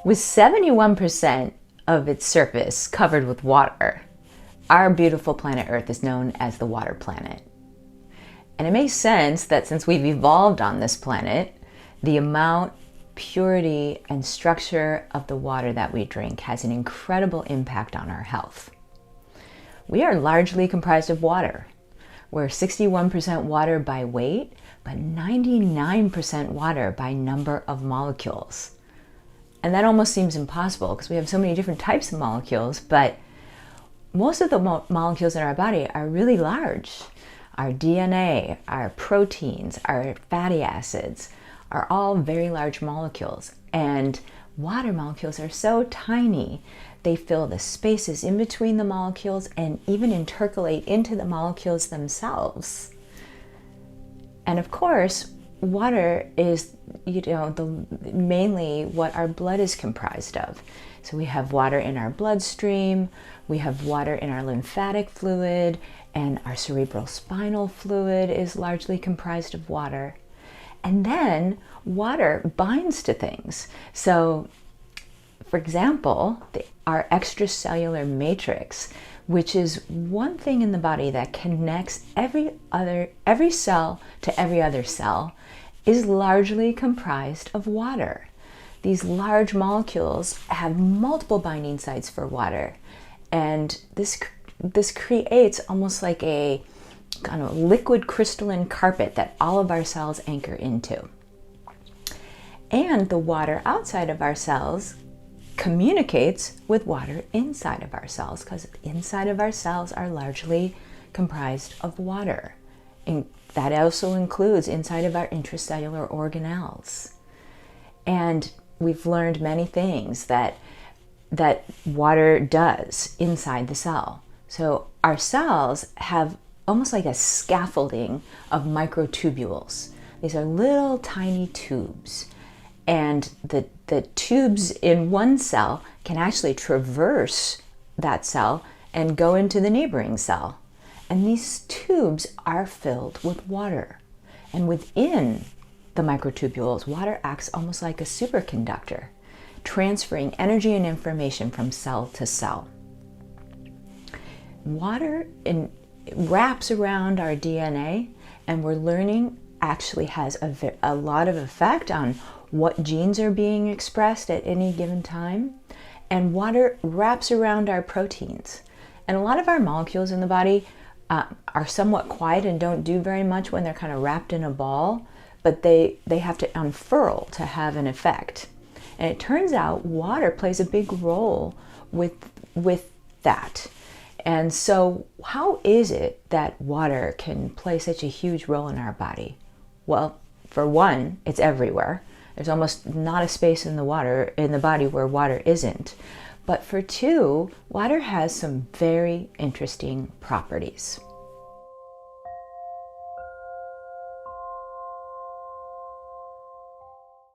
With 71% of its surface covered with water, our beautiful planet Earth is known as the water planet. And it makes sense that since we've evolved on this planet, the amount, purity, and structure of the water that we drink has an incredible impact on our health. We are largely comprised of water. We're 61% water by weight, but 99% water by number of molecules. And that almost seems impossible because we have so many different types of molecules, but most of the molecules in our body are really large. Our DNA, our proteins, our fatty acids are all very large molecules. And water molecules are so tiny, they fill the spaces in between the molecules and even intercalate into the molecules themselves. And of course, water is, mainly what our blood is comprised of. So we have water in our bloodstream, we have water in our lymphatic fluid, and our cerebral spinal fluid is largely comprised of water. And then water binds to things. So, for example, our extracellular matrix, which is one thing in the body that connects every cell to every other cell, is largely comprised of water. These large molecules have multiple binding sites for water, and this creates almost like a kind of liquid crystalline carpet that all of our cells anchor into. And the water outside of our cells communicates with water inside of our cells, because inside of our cells are largely comprised of water. And that also includes inside of our intracellular organelles. And we've learned many things that water does inside the cell. So our cells have almost like a scaffolding of microtubules. These are little tiny tubes. And the tubes in one cell can actually traverse that cell and go into the neighboring cell. And these tubes are filled with water. And within the microtubules, water acts almost like a superconductor, transferring energy and information from cell to cell. Water wraps around our DNA, and we're learning actually has a lot of effect on what genes are being expressed at any given time. And water wraps around our proteins. And a lot of our molecules in the body are somewhat quiet and don't do very much when they're kind of wrapped in a ball, but they have to unfurl to have an effect. And it turns out water plays a big role with that. And so how is it that water can play such a huge role in our body? Well, for one, it's everywhere. There's almost not a space in the body where water isn't. But for two, water has some very interesting properties.